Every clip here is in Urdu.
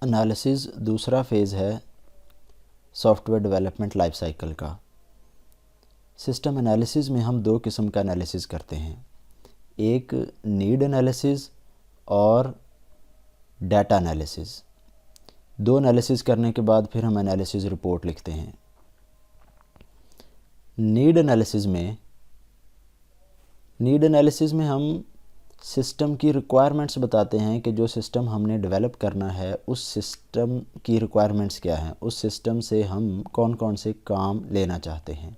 انالیسز دوسرا فیز ہے soft where development life cycle کا۔ سسٹم انالیسز میں ہم دو قسم کا انالیسز کرتے ہیں، ایک نیڈ انالیسز اور ڈیٹا انالیسز۔ دو انالیسز کرنے کے بعد پھر ہم انالیسز رپورٹ لکھتے ہیں۔ نیڈ انالیسز میں ہم سسٹم کی ریکوائرمنٹس بتاتے ہیں کہ جو سسٹم ہم نے ڈیولپ کرنا ہے اس سسٹم کی ریکوائرمنٹس کیا ہیں، اس سسٹم سے ہم کون کون سے کام لینا چاہتے ہیں۔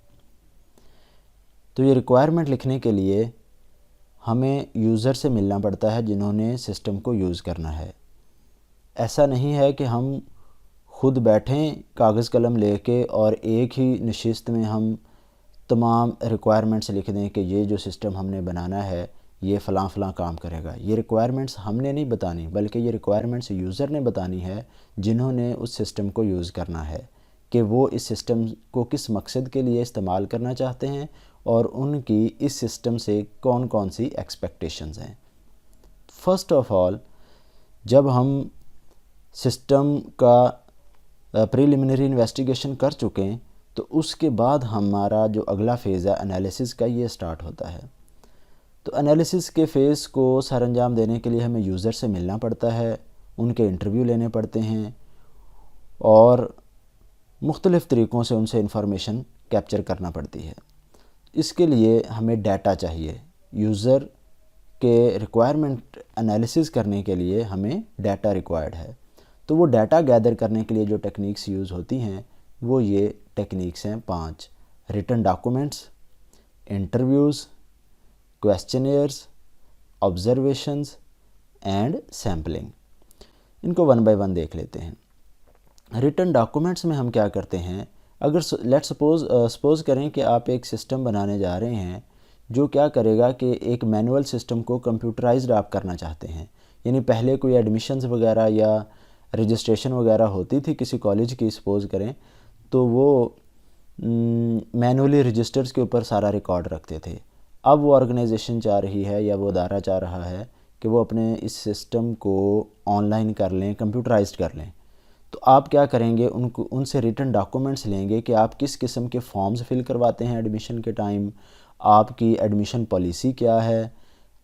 تو یہ ریکوائرمنٹ لکھنے کے لیے ہمیں یوزر سے ملنا پڑتا ہے جنہوں نے سسٹم کو یوز کرنا ہے۔ ایسا نہیں ہے کہ ہم خود بیٹھیں کاغذ قلم لے کے اور ایک ہی نشست میں ہم تمام ریکوائرمنٹس لکھ دیں کہ یہ جو سسٹم ہم نے بنانا ہے یہ فلاں فلاں کام کرے گا۔ یہ ریکوائرمنٹس ہم نے نہیں بتانی بلکہ یہ ریکوائرمنٹس یوزر نے بتانی ہے جنہوں نے اس سسٹم کو یوز کرنا ہے، کہ وہ اس سسٹم کو کس مقصد کے لیے استعمال کرنا چاہتے ہیں اور ان کی اس سسٹم سے کون کون سی ایکسپیکٹیشنز ہیں۔ فرسٹ آف آل، جب ہم سسٹم کا پریلیمنری انویسٹیگیشن کر چکیں تو اس کے بعد ہمارا جو اگلا فیز ہے انالیسز کا، یہ سٹارٹ ہوتا ہے۔ تو انالیسز کے فیز کو سر انجام دینے کے لیے ہمیں یوزر سے ملنا پڑتا ہے، ان کے انٹرویو لینے پڑتے ہیں اور مختلف طریقوں سے ان سے انفارمیشن کیپچر کرنا پڑتی ہے۔ اس کے لیے ہمیں ڈیٹا چاہیے، یوزر کے ریکوائرمنٹ انالیسز کرنے کے لیے ہمیں ڈیٹا ریکوائرڈ ہے۔ تو وہ ڈیٹا گیدر کرنے کے لیے جو ٹیکنیکس یوز ہوتی ہیں وہ یہ ٹیکنیکس ہیں 5: written documents, interviews, questionnaires, observations and sampling. ان کو ون بائی ون دیکھ لیتے ہیں۔ ریٹن ڈاکومنٹس میں ہم کیا کرتے ہیں، اگر سپوز کریں کہ آپ ایک سسٹم بنانے جا رہے ہیں جو کیا کرے گا کہ ایک مینول سسٹم کو کمپیوٹرائزڈ آپ کرنا چاہتے ہیں، یعنی پہلے کوئی ایڈمیشنز وغیرہ یا رجسٹریشن وغیرہ ہوتی تھی کسی کالج کی، سپوز کریں تو وہ مینولی رجسٹرز کے اوپر سارا ریکارڈ رکھتے تھے۔ اب وہ آرگنائزیشن چاہ رہی ہے یا وہ ادارہ چاہ رہا ہے کہ وہ اپنے اس سسٹم کو آن لائن کر لیں، کمپیوٹرائزڈ کر لیں۔ تو آپ کیا کریں گے، ان سے ریٹن ڈاکومنٹس لیں گے کہ آپ کس قسم کے فارمز فل کرواتے ہیں ایڈمیشن کے ٹائم، آپ کی ایڈمیشن پالیسی کیا ہے۔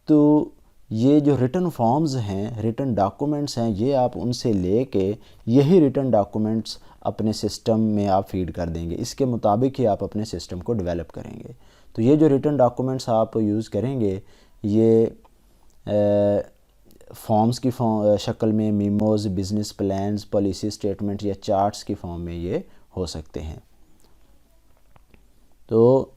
تو یہ جو ریٹن فارمز ہیں، ریٹن ڈاکومنٹس ہیں، یہ آپ ان سے لے کے یہی ریٹن ڈاکومنٹس اپنے سسٹم میں آپ فیڈ کر دیں گے، اس کے مطابق ہی آپ اپنے سسٹم کو ڈیولپ کریں گے۔ تو یہ جو ریٹن ڈاکومنٹس آپ یوز کریں گے یہ فارمز کی شکل میں، memos, business plans, policy statement یا چارٹس کی فارم میں یہ ہو سکتے ہیں۔ تو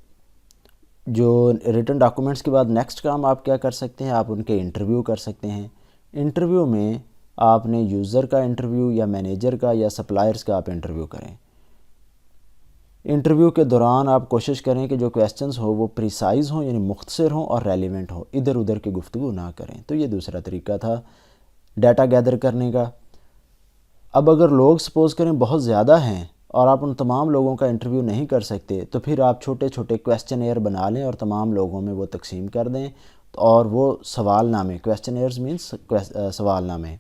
جو ریٹن ڈاکومنٹس کے بعد نیکسٹ کام آپ کیا کر سکتے ہیں، آپ ان کے انٹرویو کر سکتے ہیں۔ انٹرویو میں آپ نے یوزر کا انٹرویو یا مینیجر کا یا سپلائرز کا آپ انٹرویو کریں۔ انٹرویو کے دوران آپ کوشش کریں کہ جو کویسچنز ہوں وہ پریسائز ہوں، یعنی مختصر ہوں اور ریلیونٹ ہوں، ادھر ادھر کی گفتگو نہ کریں۔ تو یہ دوسرا طریقہ تھا ڈیٹا گیدر کرنے کا۔ اب اگر لوگ سپوز کریں بہت زیادہ ہیں اور آپ ان تمام لوگوں کا انٹرویو نہیں کر سکتے تو پھر آپ چھوٹے چھوٹے کویسچنیئر بنا لیں اور تمام لوگوں میں وہ تقسیم کر دیں، اور وہ سوال نامے، کویسچنیئرز مینس سوال نامے،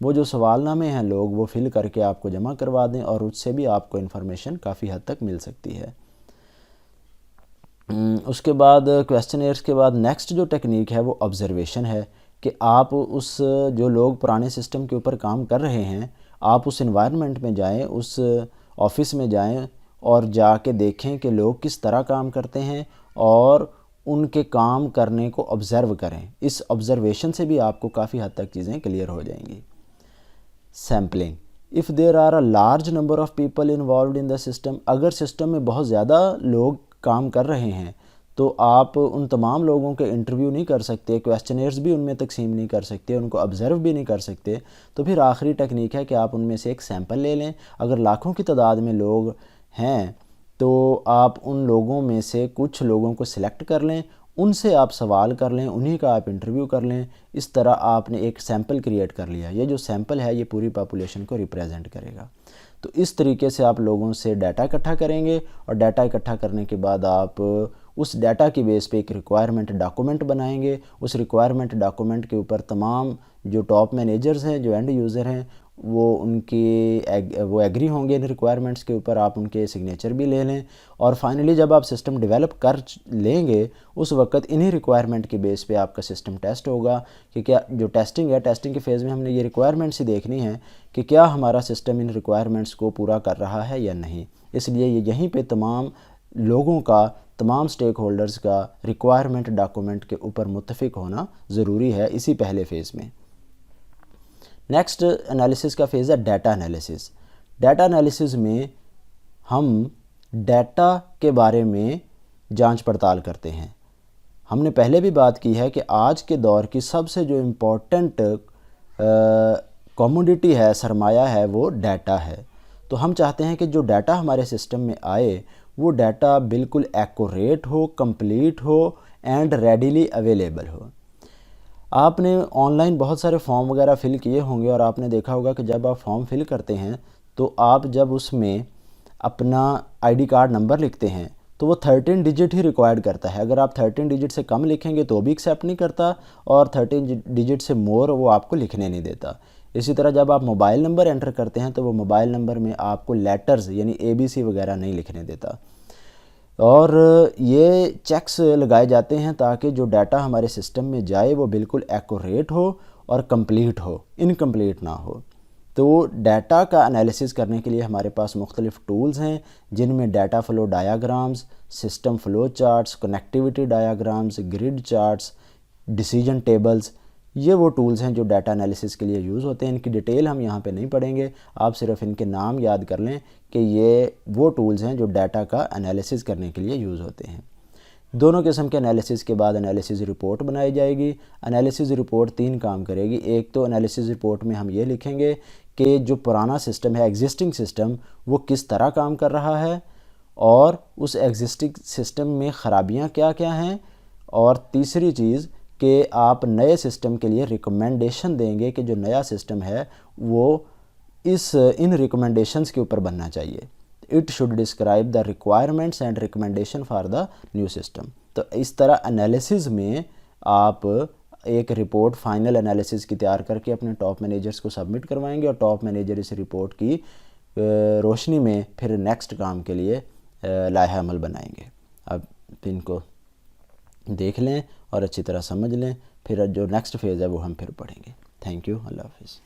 وہ جو سوال نامے ہیں لوگ وہ فل کر کے آپ کو جمع کروا دیں اور اس سے بھی آپ کو انفارمیشن کافی حد تک مل سکتی ہے۔ اس کے بعد کویسچنیئرز کے بعد نیکسٹ جو ٹیکنیک ہے وہ آبزرویشن ہے، کہ آپ اس جو لوگ پرانے سسٹم کے اوپر کام کر رہے ہیں آپ اس انوائرمنٹ میں جائیں، اس آفس میں جائیں اور جا کے دیکھیں کہ لوگ کس طرح کام کرتے ہیں اور ان کے کام کرنے کو آبزرو کریں۔ اس آبزرویشن سے بھی آپ کو کافی حد تک چیزیں کلیئر ہو جائیں گی۔ Sampling: if there are a large number of people involved in the system، اگر سسٹم میں بہت زیادہ لوگ کام کر رہے ہیں تو آپ ان تمام لوگوں کے انٹرویو نہیں کر سکتے، کویسچنیئرز بھی ان میں تقسیم نہیں کر سکتے، ان کو آبزرو بھی نہیں کر سکتے۔ تو پھر آخری ٹیکنیک ہے کہ آپ ان میں سے ایک سیمپل لے لیں۔ اگر لاکھوں کی تعداد میں لوگ ہیں تو آپ ان لوگوں میں سے کچھ لوگوں کو سلیکٹ کر لیں، ان سے آپ سوال کر لیں، انہی کا آپ انٹرویو کر لیں۔ اس طرح آپ نے ایک سیمپل کریٹ کر لیا۔ یہ جو سیمپل ہے یہ پوری پاپولیشن کو ریپریزنٹ کرے گا۔ تو اس طریقے سے آپ لوگوں سے ڈیٹا اکٹھا کریں گے اور ڈیٹا اکٹھا کرنے کے بعد آپ اس ڈیٹا کی بیس پہ ایک ریکوائرمنٹ ڈاکومنٹ بنائیں گے۔ اس ریکوائرمنٹ ڈاکومنٹ کے اوپر تمام جو ٹاپ مینیجرز ہیں، جو اینڈ یوزر ہیں، وہ ان کی وہ ایگری ہوں گے ان ریکوائرمنٹس کے اوپر، آپ ان کے سگنیچر بھی لے لیں، اور فائنلی جب آپ سسٹم ڈیولپ کر لیں گے اس وقت انہی ریکوائرمنٹ کے بیس پہ آپ کا سسٹم ٹیسٹ ہوگا کہ کیا جو ٹیسٹنگ ہے، ٹیسٹنگ کے فیز میں ہم نے یہ ریکوائرمنٹس ہی دیکھنی ہے کہ کیا ہمارا سسٹم ان ریکوائرمنٹس کو پورا کر رہا ہے یا نہیں۔ اس لیے یہ یہیں پہ تمام لوگوں کا، تمام سٹیک ہولڈرز کا ریکوائرمنٹ ڈاکومنٹ کے اوپر متفق ہونا ضروری ہے اسی پہلے فیز میں۔ نیکسٹ انالیسس کا فیز ہے ڈیٹا انالیسس۔ ڈیٹا انالیسس میں ہم ڈیٹا کے بارے میں جانچ پڑتال کرتے ہیں۔ ہم نے پہلے بھی بات کی ہے کہ آج کے دور کی سب سے جو امپورٹنٹ کموڈٹی ہے، سرمایہ ہے، وہ ڈیٹا ہے۔ تو ہم چاہتے ہیں کہ جو ڈیٹا ہمارے سسٹم میں آئے وہ ڈیٹا بالکل ایکوریٹ ہو، کمپلیٹ ہو اینڈ ریڈیلی اویلیبل ہو۔ آپ نے آن لائن بہت سارے فارم وغیرہ فل کیے ہوں گے، اور آپ نے دیکھا ہوگا کہ جب آپ فارم فل کرتے ہیں تو آپ جب اس میں اپنا آئی ڈی کارڈ نمبر لکھتے ہیں تو وہ 13 ڈیجٹ ہی ریکوائرڈ کرتا ہے۔ اگر آپ 13 ڈیجٹ سے کم لکھیں گے تو بھی ایکسیپٹ نہیں کرتا، اور 13 ڈیجٹ سے مور وہ آپ کو لکھنے نہیں دیتا۔ اسی طرح جب آپ موبائل نمبر انٹر کرتے ہیں تو وہ موبائل نمبر میں آپ کو لیٹرز یعنی ABC وغیرہ نہیں لکھنے دیتا۔ اور یہ چیکس لگائے جاتے ہیں تاکہ جو ڈیٹا ہمارے سسٹم میں جائے وہ بالکل ایکوریٹ ہو اور کمپلیٹ ہو، انکمپلیٹ نہ ہو۔ تو ڈیٹا کا انالیسس کرنے کے لیے ہمارے پاس مختلف ٹولز ہیں، جن میں data flow diagrams, system flow charts, connectivity diagrams, grid charts, decision tables, یہ وہ ٹولز ہیں جو ڈیٹا انالیسس کے لیے یوز ہوتے ہیں۔ ان کی ڈیٹیل ہم یہاں پہ نہیں پڑھیں گے، آپ صرف ان کے نام یاد کر لیں کہ یہ وہ ٹولز ہیں جو ڈیٹا کا انالیسس کرنے کے لیے یوز ہوتے ہیں۔ دونوں قسم کے انالیسس کے بعد انالیسس رپورٹ بنائی جائے گی۔ انالیسس رپورٹ 3 کام کرے گی۔ ایک تو انالیسس رپورٹ میں ہم یہ لکھیں گے کہ جو پرانا سسٹم ہے، ایگزسٹنگ سسٹم، وہ کس طرح کام کر رہا ہے، اور اس ایگزسٹنگ سسٹم میں خرابیاں کیا کیا ہیں، اور تیسری چیز کہ آپ نئے سسٹم کے لیے ریکمنڈیشن دیں گے کہ جو نیا سسٹم ہے وہ ان ریکمنڈیشنز کے اوپر بننا چاہیے۔ It should describe the requirements and recommendation for the new system. تو اس طرح انالیسز میں آپ ایک رپورٹ فائنل انالیسز کی تیار کر کے اپنے ٹاپ مینیجرز کو سبمٹ کروائیں گے، اور ٹاپ مینیجر اس رپورٹ کی روشنی میں پھر نیکسٹ کام کے لیے لائحہ عمل بنائیں گے۔ اب ان کو دیکھ لیں اور اچھی طرح سمجھ لیں، پھر جو نیکسٹ فیز ہے وہ ہم پھر پڑھیں گے۔ تھینک یو، اللہ حافظ۔